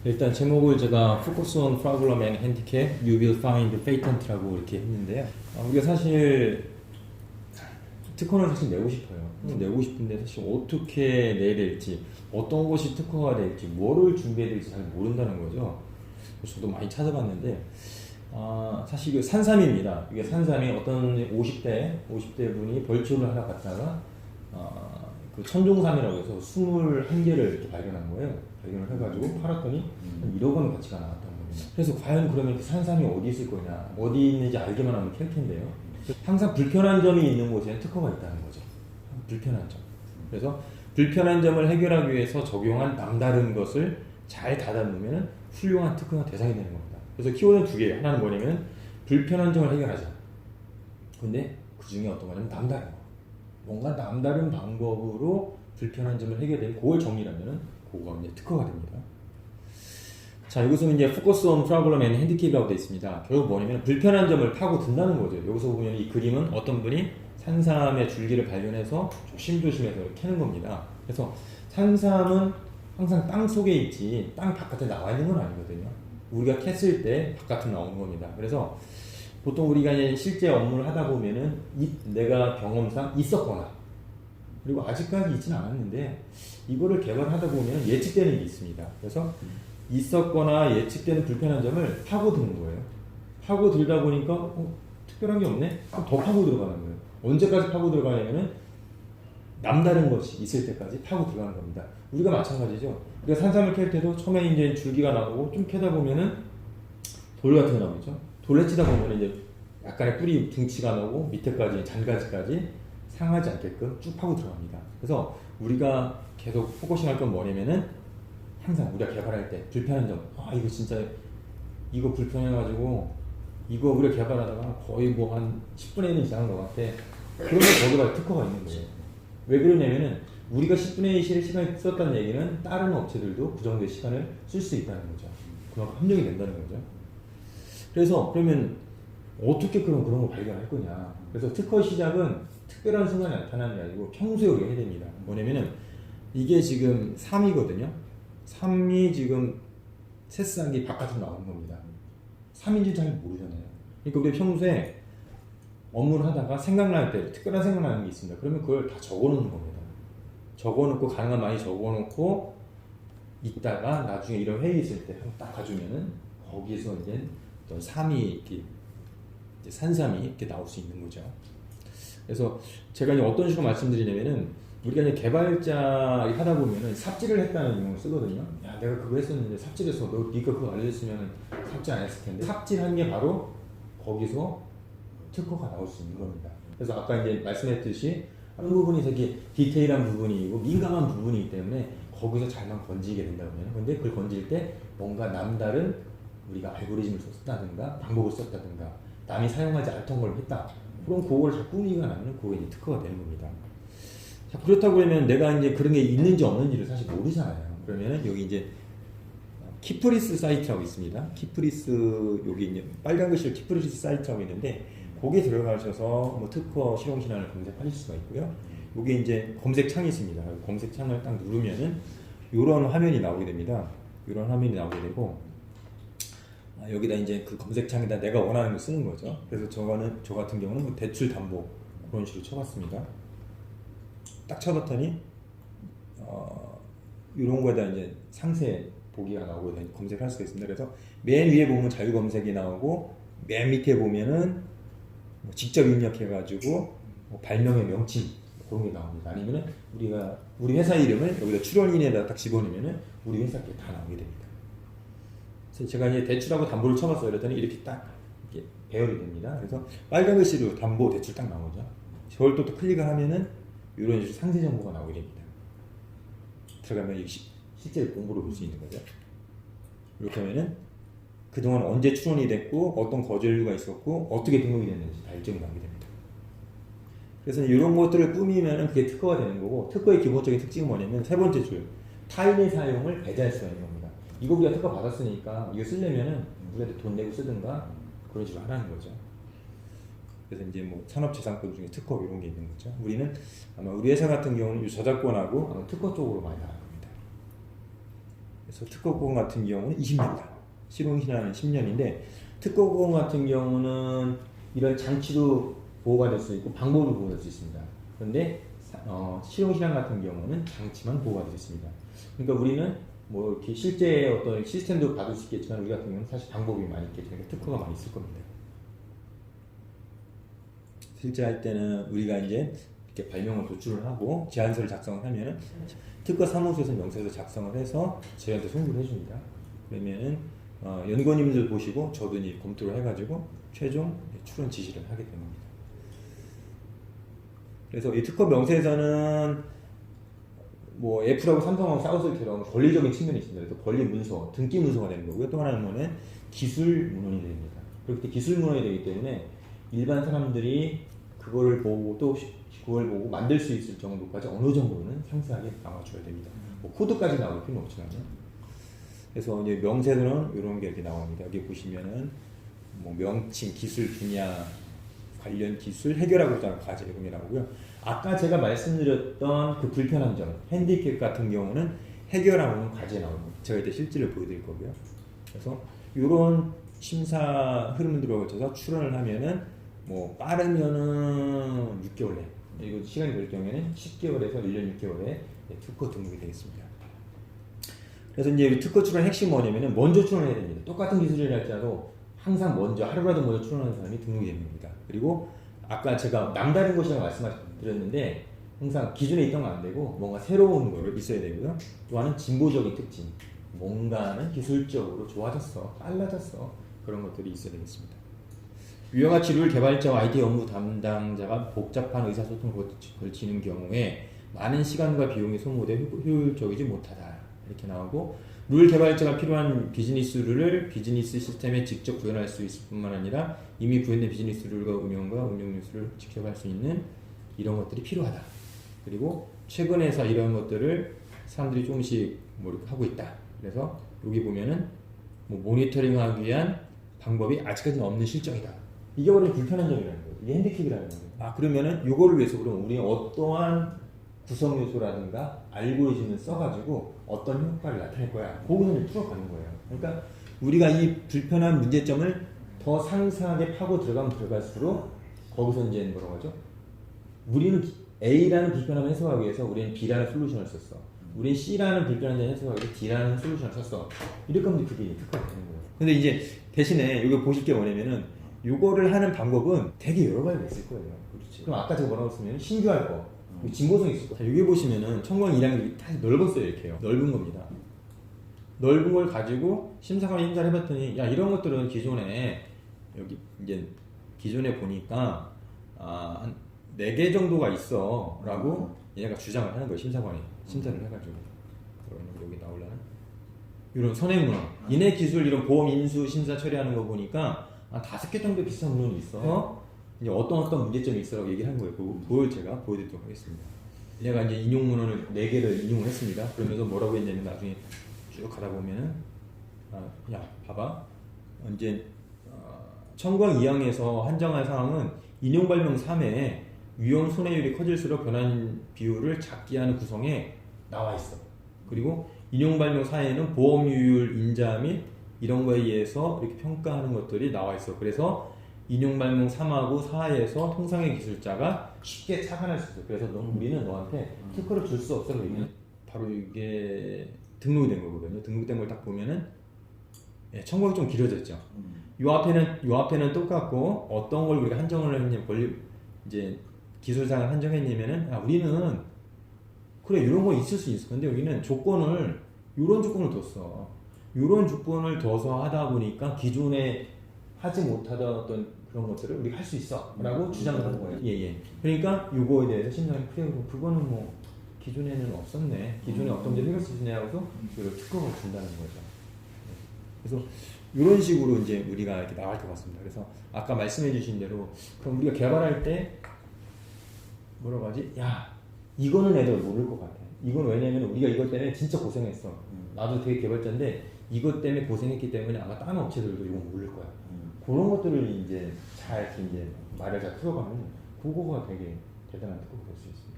일단 제목을 제가 Focus on Problem and Handicap, You will find patent라고 이렇게 했는데요. 우리가 사실 특허를 사실 내고 싶어요. 내고 싶은데 사실 어떻게 내야 될지, 어떤 것이 특허가 될지, 뭐를 준비해야 될지 잘 모른다는 거죠. 저도 많이 찾아봤는데 사실 이게 산삼입니다. 이게 산삼이 어떤 50대 분이 벌초를 하러 갔다가 그 천종삼이라고 해서 21개를 이렇게 발견한 거예요. 발견을 해가지고 팔았더니 한 1억 원 가치가 나왔다는 거예요. 그래서 과연 그러면 그 산삼이 어디 있을 거냐, 어디 있는지 알기만 하면 캘 텐데요. 항상 불편한 점이 있는 곳에는 특허가 있다는 거죠. 불편한 점. 그래서 불편한 점을 해결하기 위해서 적용한 남다른 것을 잘 닫아놓으면 훌륭한 특허가 대상이 되는 겁니다. 그래서 키워드는 두 개예요. 하나는 뭐냐면 불편한 점을 해결하자. 근데 그 중에 어떤 거냐면 남다른 거. 뭔가 남다른 방법으로 불편한 점을 해결되는 그걸 정리하면은 그거가 이제 특허가 됩니다. 자, 여기서는 이제 Focus on Problem and Handicap이라고 되어 있습니다. 결국 뭐냐면 불편한 점을 파고든다는 거죠. 여기서 보면 이 그림은 어떤 분이 산삼의 줄기를 발견해서 조심조심해서 캐는 겁니다. 그래서 산삼은 항상 땅 속에 있지 땅 바깥에 나와 있는 건 아니거든요. 우리가 캤을 때 바깥으로 나오는 겁니다. 그래서 보통 우리가 이제 실제 업무를 하다 보면은 내가 경험상 있었거나 그리고 아직까지 있지는 않았는데 이거를 개발하다 보면 예측되는 게 있습니다. 그래서 있었거나 예측되는 불편한 점을 파고드는 거예요. 파고들다 보니까 특별한 게 없네? 더 파고 들어가는 거예요. 언제까지 파고 들어가냐면은 남다른 것이 있을 때까지 파고 들어가는 겁니다. 우리가 마찬가지죠. 우리가 산삼을 캘 때도 처음에 이제 줄기가 나오고 좀 캐다 보면은 돌 같은 게 나오죠. 돌에 치다 보면 이제 약간의 뿌리 둥치가 나오고 밑에까지 잔가지까지 상하지 않게끔 쭉 파고 들어갑니다. 그래서 우리가 계속 포커싱할 건 뭐냐면은 항상 우리가 개발할 때 불편한 점, 이거 진짜 이거 불편해가지고 이거 우리가 개발하다가 거의 뭐 한 10분의 1은 지나간 것 같아. 그러면 거기다 특허가 있는 거예요. 왜 그러냐면은 우리가 10분의 1의 시간을 썼다는 얘기는 다른 업체들도 그 정도의 시간을 쓸 수 있다는 거죠. 그만큼 협력이 된다는 거죠. 그래서 그러면 어떻게 그런 거 발견할 거냐. 그래서 특허 시작은 특별한 순간에 나타나는 게 아니고 평소에 우리가 해야 됩니다. 뭐냐면은 이게 지금 3이거든요. 3이 지금 새싹이 바깥으로 나오는 겁니다. 3인지 잘 모르잖아요. 그러니까 우리 평소에 업무를 하다가 생각날 때 특별한 생각나는 게 있습니다. 그러면 그걸 다 적어놓는 겁니다. 적어놓고 가능한 많이 적어놓고 있다가 나중에 이런 회의 있을 때 딱 가주면은 거기서 이제 어떤 삼이 이렇게 이제 산삼이 이렇게 나올 수 있는 거죠. 그래서 제가 이제 어떤 식으로 말씀드리냐면은 우리가 이제 개발자 하다 보면은 삽질을 했다는 용어를 쓰거든요. 야, 내가 그거 했었는데 삽질했어. 네가 그거 알려줬으면 삽질 안 했을 텐데. 삽질한 게 바로 거기서 특허가 나올 수 있는 겁니다. 그래서 아까 이제 말씀했듯이 한 부분이 되게 디테일한 부분이고 민감한 부분이기 때문에 거기서 잘만 건지게 된다면, 근데 그걸 건질 때 뭔가 남다른 우리가 알고리즘을 썼다든가 방법을 썼다든가 남이 사용하지 않던 걸 했다. 그럼 그걸 잘 꾸미기가 나면 그게 이제 특허가 되는 겁니다. 자, 그렇다고 그러면 내가 이제 그런 게 있는지 없는지를 사실 모르잖아요. 그러면은 여기 이제 키프리스 사이트라고 있습니다. 키프리스 여기 이제 빨간 글씨로 키프리스 사이트라고 있는데 거기에 들어가셔서 뭐 특허 실용신안을 검색하실 수가 있고요. 여기 이제 검색창이 있습니다. 검색창을 딱 누르면은 이런 화면이 나오게 됩니다. 이런 화면이 나오게 되고 여기다 이제 그 검색창에다 내가 원하는 걸 쓰는 거죠. 그래서 저 같은 경우는 뭐 대출 담보 그런 식으로 쳐봤습니다. 딱 쳐봤더니 이런 거에다 이제 상세 보기가 나오고 검색할 수가 있습니다. 그래서 맨 위에 보면 자유 검색이 나오고 맨 밑에 보면은 뭐 직접 입력해가지고 뭐 발명의 명칭 그런 게 나옵니다. 아니면은 우리 회사 이름을 여기다 출원인에다 딱 집어넣으면은 우리 회사 게 다 나오게 됩니다. 그래서 제가 이제 대출하고 담보를 쳐봤어요. 그랬더니 이렇게 딱 이렇게 배열이 됩니다. 그래서 빨간 글씨로 담보 대출 딱 나오죠. 저걸 또 클릭을 하면은 이런 식으로 상세 정보가 나오게 됩니다. 들어가면 실제 공부를 볼 수 있는 거죠. 이렇게 하면은 그동안 언제 출원이 됐고 어떤 거주 이유가 있었고 어떻게 등록이 됐는지 다 일정이 나오게 됩니다. 그래서 이런 것들을 꾸미면 그게 특허가 되는 거고, 특허의 기본적인 특징은 뭐냐면 세 번째 줄 타인의 사용을 배제할 수가 있는 겁니다. 이거 우리가 특허 받았으니까 이거 쓰려면은 우리한테 돈 내고 쓰든가 그런 식으로 하라는 거죠. 그래서 이제 뭐 산업재산권 중에 특허 이런 게 있는 거죠. 우리는 아마 우리 회사 같은 경우는 이 저작권하고 아마 특허 쪽으로 많이 나갈 겁니다. 그래서 특허권 같은 경우는 20년이다. 실용신화는 10년인데 특허권 같은 경우는 이런 장치도 보호가 될 수 있고 방법도 보호가 될 수 있습니다. 그런데 실용실험 같은 경우는 장치만 보호가 되어 있습니다. 그러니까 우리는 뭐 이렇게 실제 어떤 시스템도 받을 수 있겠지만 우리 같은 경우는 사실 방법이 많이 있겠죠. 그러니까 특허가 많이 있을 겁니다. 실제 할 때는 우리가 이제 이렇게 발명을 도출을 하고 제안서를 작성을 하면은 특허 사무소에서 명세서 작성을 해서 저희한테 송부를 해줍니다. 그러면은 연구원님들 보시고 저도 이제 검토를 해가지고 최종 출원 지시를 하게 됩니다. 그래서 이 특허 명세서는 뭐 애플하고 삼성하고 싸웠을 때처럼 권리적인 측면이 있습니다. 그래서 권리 문서, 등기 문서가 되는 거고요. 또 하나는 기술 문헌이 됩니다. 그렇기 때문에 기술 문헌이 되기 때문에 일반 사람들이 그거를 보고 또 그걸 보고 만들 수 있을 정도까지 어느 정도는 상세하게 나와줘야 됩니다. 뭐 코드까지 나올 필요는 없지만요. 그래서 이제 명세서는 이런 게 이렇게 나옵니다. 여기 보시면은 뭐 명칭, 기술 분야, 관련 기술 해결하고 있다는 과제 이런 게 나오고요. 아까 제가 말씀드렸던 그 불편한 점, 핸디캡 같은 경우는 해결하는 과제에 나옵니다. 제가 이때 실제를 보여드릴 거고요. 그래서 이런 심사 흐름들을 거쳐서 출원을 하면은 뭐 빠르면은 6개월 내, 그리고 시간이 될 경우에는 10개월에서 1년 6개월에 특허 등록이 되겠습니다. 그래서 이제 특허 출원 핵심 뭐냐면은 먼저 출원해야 됩니다. 똑같은 기술이라 할지라도 항상 먼저 하루라도 먼저 출원하는 사람이 등록이 됩니다. 그리고 아까 제가 남다른 것이라고 말씀드렸는데 항상 기존에 있던 거 안 되고 뭔가 새로운 거를 있어야 되고요. 또 하나는 진보적인 특징, 뭔가는 기술적으로 좋아졌어, 빨라졌어, 그런 것들이 있어야 되겠습니다. 유형화 치료를 개발자와 IT 연구 담당자가 복잡한 의사소통을 걸치는 경우에 많은 시간과 비용이 소모돼 효율적이지 못하다, 이렇게 나오고, 룰 개발자가 필요한 비즈니스 룰을 비즈니스 시스템에 직접 구현할 수 있을 뿐만 아니라 이미 구현된 비즈니스 룰과 운영 뉴스를 직접 할 수 있는 이런 것들이 필요하다. 그리고 최근에서 이런 것들을 사람들이 조금씩 뭐 이렇게 하고 있다. 그래서 여기 보면은 뭐 모니터링하기 위한 방법이 아직까지는 없는 실정이다. 이게 바로 불편한 점이라는 거예요. 이게 핸디캡이라는 거예요. 아, 그러면은 요거를 위해서 그럼 우리 어떠한 구성 요소라든가 알고리즘을 써가지고 어떤 효과를 나타낼 거야. 거기서 풀어가는 거예요. 그러니까 우리가 이 불편한 문제점을 더 상세하게 파고 들어가면 들어갈수록 거기서 이제 뭐라고 하죠? 우리는 A라는 불편함을 해소하기 위해서 우리는 B라는 솔루션을 썼어. 우리는 C라는 불편한 점을 해소하기 위해서 D라는 솔루션을 썼어. 이렇게 하면 그게 특화가 되는 거예요. 근데 이제 대신에 여기 보실 게 뭐냐면은 요거를 하는 방법은 되게 여러 가지가 있을 거예요. 그렇지. 그럼 아까 제가 뭐라고 했으면 신규할 거, 진보성이 있을 거. 자, 여기 보시면은 청광 1학년이 다 넓었어요. 이렇게요. 넓은 겁니다. 넓은 걸 가지고 심사관이 심사를 해봤더니 야, 이런 것들은 기존에 여기 이제 기존에 보니까 한 4개 정도가 있어 라고 얘가 주장을 하는 거예요. 심사관이 심사를 해가지고. 그러면 여기 나오려나? 이런 선행문헌, 인해 기술 이런 보험 인수 심사 처리하는 거 보니까 한 5개 정도 비슷한 문헌이 있어. 이제 어떤 문제점이 있어라고 얘기한 거예요. 그걸 제가 보여드리도록 하겠습니다. 얘가 이제 인용 문헌을 4개를 인용을 했습니다. 그러면서 뭐라고 했냐면 나중에 쭉 가다 보면은 야, 봐봐. 이제 청광 2항에서 한정한 사항은 인용 발명 3에 위험 손해율이 커질수록 변환 비율을 작게 하는 구성에 나와 있어. 그리고 인용 발명 4에는 보험료율 인자 및 이런 거에 의해서 이렇게 평가하는 것들이 나와 있어. 그래서 인용 발명 3하고 4에서 통상의 기술자가 쉽게 착안할 수 있어. 그래서 우리는 너한테 특허를 줄 수 없어. 바로 이게 등록이 된 거거든요. 등록된 걸 딱 보면은 청구가 좀 길어졌죠. 요 앞에는 똑같고 어떤 걸 우리가 한정을 했냐면 이제 기술상을 한정했냐면은 우리는 그래 이런 거 있을 수 있어. 근데 여기는 이런 조건을 뒀어. 이런 조건을 둬서 하다 보니까 기존에 하지 못하던 어떤 그런 것들을 우리가 할 수 있어 라고 주장을 하는 거예요. 예. 그러니까 이거에 대해서 심사관이 그래 그거는 뭐 기존에는 없었네. 기존에 어떤 문제를 해결할 수 있냐 하고서 이걸 특허를 준다는 거죠. 그래서 이런 식으로 이제 우리가 이렇게 나갈 것 같습니다. 그래서 아까 말씀해 주신 대로 그럼 우리가 개발할 때 뭐라고 하지? 야, 이거는 애들 모를 것 같아. 이건 왜냐면 우리가 이것 때문에 진짜 고생했어. 나도 되게 개발자인데 이것 때문에 고생했기 때문에 아마 다른 업체들도 이거 모를 거야. 그런 것들을 이제 잘 이제 말을 잘 풀어가면 그거가 되게 대단한 특허가 될 수 있습니다.